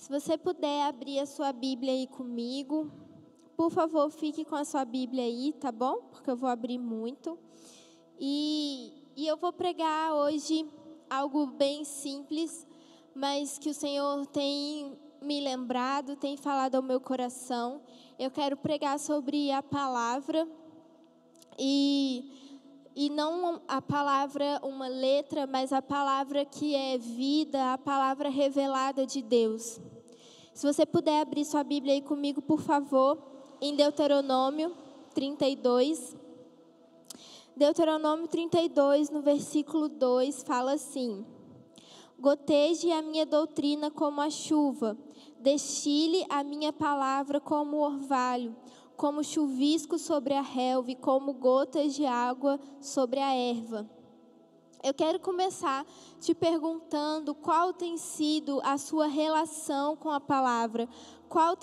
Se você puder abrir a sua Bíblia aí comigo, por favor, fique com a sua Bíblia aí, tá bom? Porque eu vou abrir muito. E eu vou pregar hoje algo bem simples, mas que o Senhor tem me lembrado, tem falado ao meu coração. Eu quero pregar sobre a palavra e não a palavra, uma letra, mas a palavra que é vida, a palavra revelada de Deus. Se você puder abrir sua Bíblia aí comigo, por favor, em Deuteronômio 32. Deuteronômio 32, no versículo 2, fala assim: Goteje a minha doutrina como a chuva, destile a minha palavra como o orvalho, como chuvisco sobre a relva e como gotas de água sobre a erva. Eu quero começar te perguntando qual tem sido a sua relação com a palavra, qual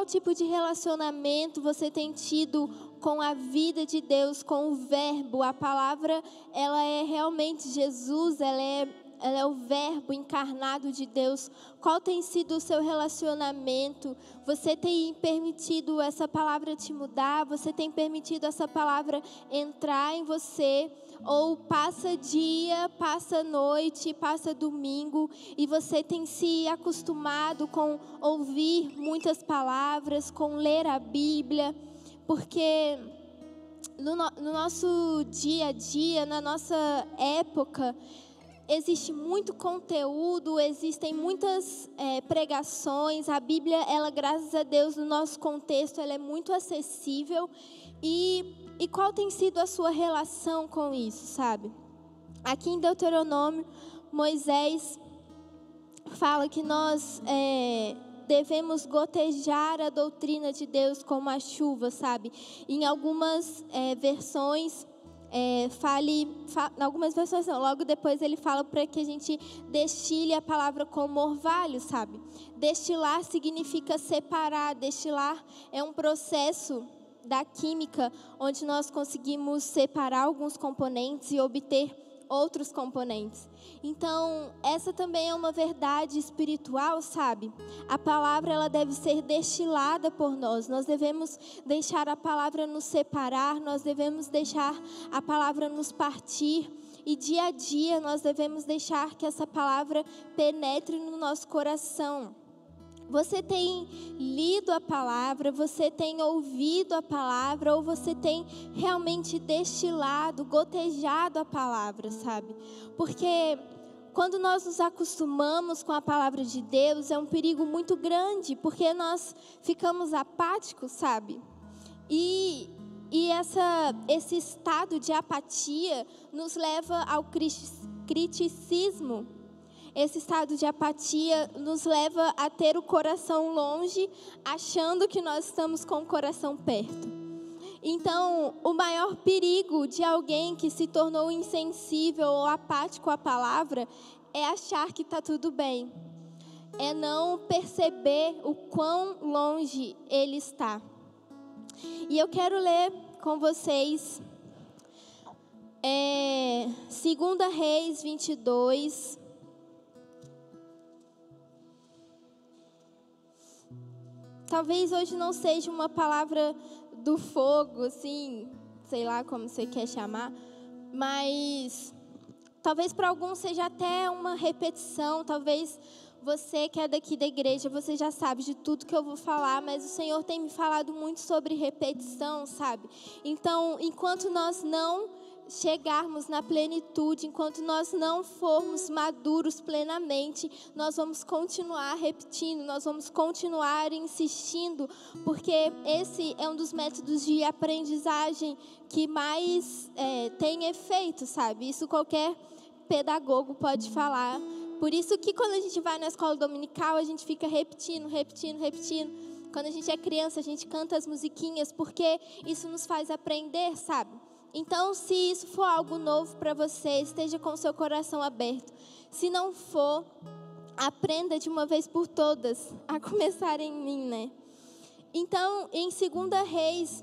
tipo de relacionamento você tem tido com a vida de Deus, com o verbo. A palavra, ela é realmente Jesus, ela é o verbo encarnado de Deus. Qual tem sido o seu relacionamento? Você tem permitido essa palavra te mudar? Você tem permitido essa palavra entrar em você? Ou passa dia, passa noite, passa domingo e você tem se acostumado com ouvir muitas palavras, com ler a Bíblia? Porque no nosso dia a dia, na nossa época, existe muito conteúdo, existem muitas pregações. A Bíblia, ela, graças a Deus, no nosso contexto, ela é muito acessível. E qual tem sido a sua relação com isso, sabe? Aqui em Deuteronômio, Moisés fala que nós devemos gotejar a doutrina de Deus como a chuva, sabe? Em algumas versões, algumas versões não, logo depois ele fala para que a gente destile a palavra como orvalho, sabe? Destilar significa separar, destilar é um processo da química, onde nós conseguimos separar alguns componentes e obter outros componentes. Então, essa também é uma verdade espiritual, sabe? A palavra, ela deve ser destilada por nós. Nós devemos deixar a palavra nos separar, nós devemos deixar a palavra nos partir. E dia a dia nós devemos deixar que essa palavra penetre no nosso coração. Você tem lido a palavra, você tem ouvido a palavra, ou você tem realmente destilado, gotejado a palavra, sabe? Porque quando nós nos acostumamos com a palavra de Deus, é um perigo muito grande, porque nós ficamos apáticos, sabe? E esse estado de apatia nos leva ao criticismo. Esse estado de apatia nos leva a ter o coração longe, achando que nós estamos com o coração perto. Então, o maior perigo de alguém que se tornou insensível ou apático à palavra é achar que está tudo bem. É não perceber o quão longe ele está. E eu quero ler com vocês 2 Reis 22. Talvez hoje não seja uma palavra do fogo, assim, sei lá como você quer chamar, mas talvez para alguns seja até uma repetição. Talvez você que é daqui da igreja, você já sabe de tudo que eu vou falar, mas o Senhor tem me falado muito sobre repetição, sabe? Então, enquanto nós não chegarmos na plenitude, enquanto nós não formos maduros plenamente, nós vamos continuar repetindo, nós vamos continuar insistindo, porque esse é um dos métodos de aprendizagem que mais tem efeito, sabe? Isso qualquer pedagogo pode falar. Por isso que quando a gente vai na escola dominical, a gente fica repetindo. Quando a gente é criança, a gente canta as musiquinhas, porque isso nos faz aprender, sabe? Então, se isso for algo novo para você, esteja com o seu coração aberto. Se não for, aprenda de uma vez por todas, a começar em mim, né? Então, em 2 Reis,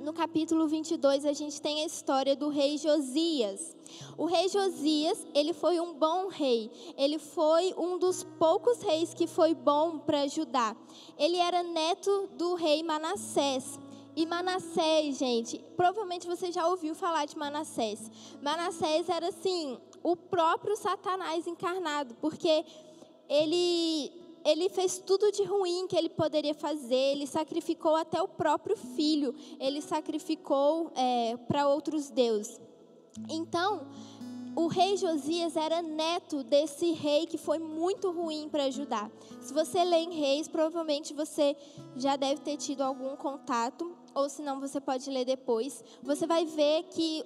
no capítulo 22, a gente tem a história do rei Josias. O rei Josias, ele foi um bom rei. Ele foi um dos poucos reis que foi bom para Judá. Ele era neto do rei Manassés. E Manassés, gente, provavelmente você já ouviu falar de Manassés. Manassés era, assim, o próprio Satanás encarnado, porque ele fez tudo de ruim que ele poderia fazer. Ele sacrificou até o próprio filho. Ele sacrificou para outros deuses. Então, o rei Josias era neto desse rei que foi muito ruim para Judá. Se você lê em Reis, provavelmente você já deve ter tido algum contato, ou se não, você pode ler depois. Você vai ver que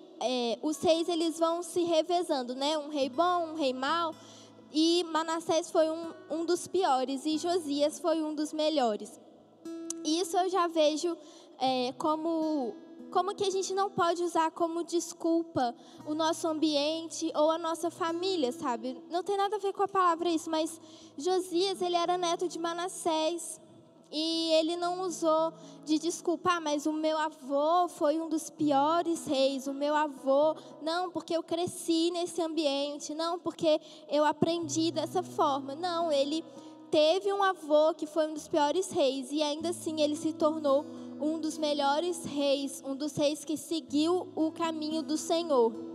os reis, eles vão se revezando, né? Um rei bom, um rei mau. E Manassés foi um dos piores e Josias foi um dos melhores. E isso eu já vejo como que a gente não pode usar como desculpa o nosso ambiente ou a nossa família, sabe? Não tem nada a ver com a palavra isso, mas Josias, ele era neto de Manassés. E ele não usou de desculpa, mas o meu avô foi um dos piores reis, o meu avô, não, porque eu cresci nesse ambiente, não, porque eu aprendi dessa forma. Não, ele teve um avô que foi um dos piores reis e ainda assim ele se tornou um dos melhores reis, um dos reis que seguiu o caminho do Senhor.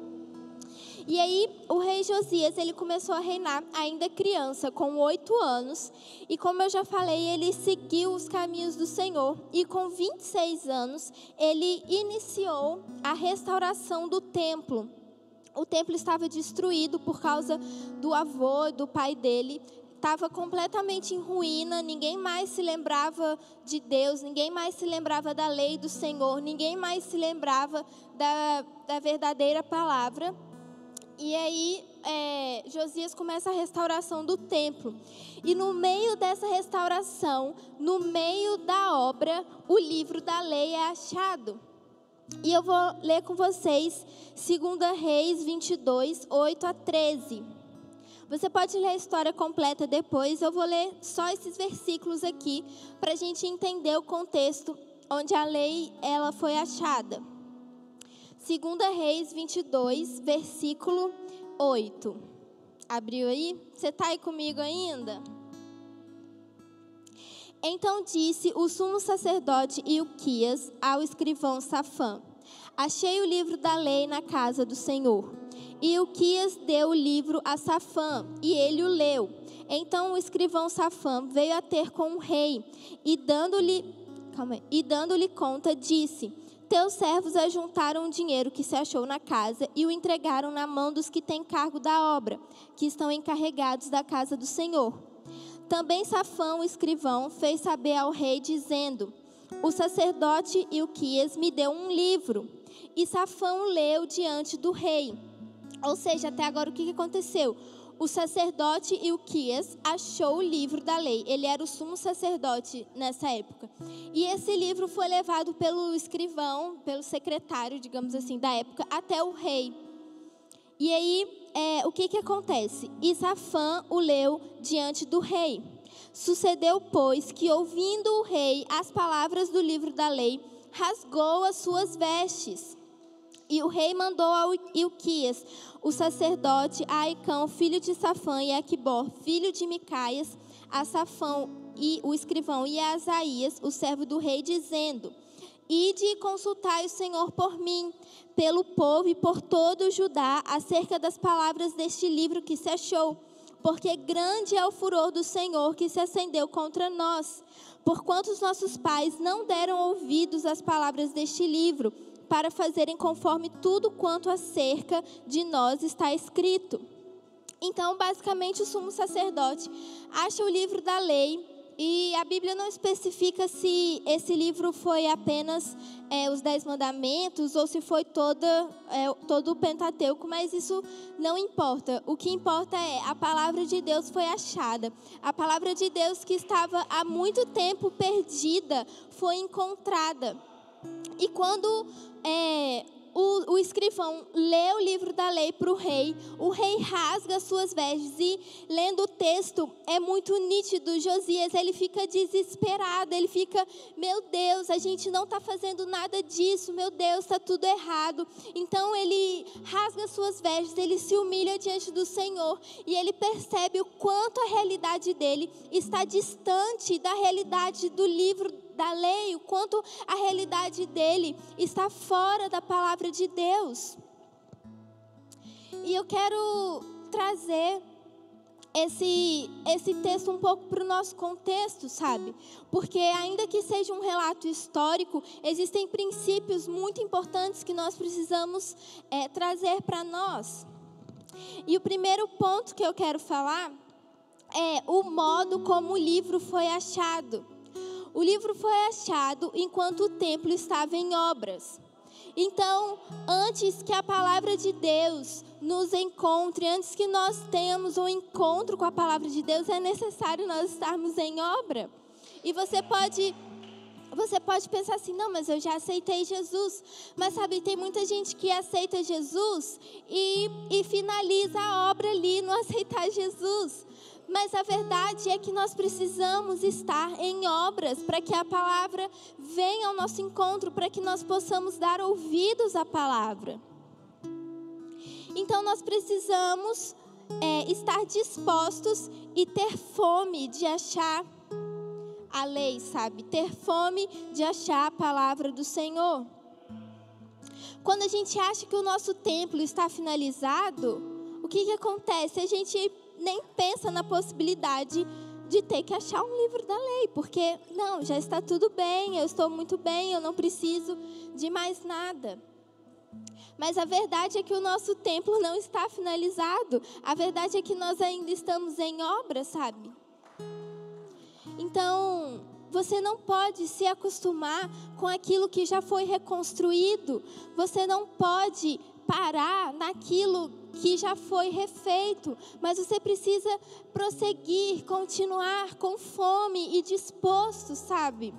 E aí, o rei Josias, ele começou a reinar ainda criança, com 8 anos. E como eu já falei, ele seguiu os caminhos do Senhor. E com 26 anos, ele iniciou a restauração do templo. O templo estava destruído por causa do avô, do pai dele. Estava completamente em ruína, ninguém mais se lembrava de Deus, ninguém mais se lembrava da lei do Senhor, ninguém mais se lembrava da verdadeira palavra. E aí, Josias começa a restauração do templo. E no meio dessa restauração, no meio da obra, o livro da lei é achado. E eu vou ler com vocês 2 Reis 22, 8 a 13. Você pode ler a história completa depois. Eu vou ler só esses versículos aqui, para a gente entender o contexto onde a lei ela foi achada. 2 Reis 22, versículo 8. Abriu aí? Você está aí comigo ainda? Então disse o sumo sacerdote Ilquias ao escrivão Safã: achei o livro da lei na casa do Senhor. E Ilquias deu o livro a Safã, e ele o leu. Então o escrivão Safã veio a ter com o rei, e dando-lhe conta, disse: teus servos ajuntaram o dinheiro que se achou na casa e o entregaram na mão dos que têm cargo da obra, que estão encarregados da casa do Senhor. Também Safã, o escrivão, fez saber ao rei, dizendo: o sacerdote Ilquias me deu um livro. E Safã o leu diante do rei. Ou seja, até agora o que aconteceu? O sacerdote Ilquias achou o livro da lei. Ele era o sumo sacerdote nessa época. E esse livro foi levado pelo escrivão, pelo secretário, digamos assim, da época, até o rei. E aí, o que acontece? E Safã o leu diante do rei. Sucedeu, pois, que ouvindo o rei as palavras do livro da lei, rasgou as suas vestes. E o rei mandou a Ilquias, o sacerdote, a Aicão, filho de Safã, e a Aquibor, filho de Micaias, a Safã, e o escrivão, e a Asaías, o servo do rei, dizendo: ide e consultai o Senhor por mim, pelo povo e por todo o Judá, acerca das palavras deste livro que se achou. Porque grande é o furor do Senhor que se acendeu contra nós, porquanto os nossos pais não deram ouvidos às palavras deste livro, para fazerem conforme tudo quanto acerca de nós está escrito. Então, basicamente, o sumo sacerdote acha o livro da lei, e a Bíblia não especifica se esse livro foi apenas os 10 mandamentos ou se foi todo o Pentateuco, mas isso não importa. O que importa é a palavra de Deus foi achada. A palavra de Deus que estava há muito tempo perdida foi encontrada. E quando o escrivão lê o livro da lei para o rei rasga as suas vestes e, lendo o texto, é muito nítido. Josias, ele fica desesperado, ele fica, meu Deus, a gente não está fazendo nada disso, meu Deus, está tudo errado. Então ele rasga as suas vestes, ele se humilha diante do Senhor e ele percebe o quanto a realidade dele está distante da realidade do livro da lei, o quanto a realidade dele está fora da palavra de Deus. E eu quero trazer esse texto um pouco para o nosso contexto, sabe? Porque ainda que seja um relato histórico, existem princípios muito importantes que nós precisamos trazer para nós. E o primeiro ponto que eu quero falar é o modo como o livro foi achado. O livro foi achado enquanto o templo estava em obras. Então, antes que a palavra de Deus nos encontre, antes que nós tenhamos um encontro com a palavra de Deus, é necessário nós estarmos em obra. E você pode pensar assim, não, mas eu já aceitei Jesus. Mas sabe, tem muita gente que aceita Jesus e finaliza a obra ali no aceitar Jesus. Mas a verdade é que nós precisamos estar em obras para que a palavra venha ao nosso encontro, para que nós possamos dar ouvidos à palavra. Então nós precisamos estar dispostos e ter fome de achar a lei, sabe? Ter fome de achar a palavra do Senhor. Quando a gente acha que o nosso templo está finalizado, o que acontece? A gente nem pensa na possibilidade de ter que achar um livro da lei, porque não, já está tudo bem, eu estou muito bem, eu não preciso de mais nada. Mas a verdade é que o nosso templo não está finalizado, a verdade é que nós ainda estamos em obra, sabe? Então, você não pode se acostumar com aquilo que já foi reconstruído, você não pode parar naquilo que já foi refeito, mas você precisa prosseguir, continuar com fome e disposto, sabe?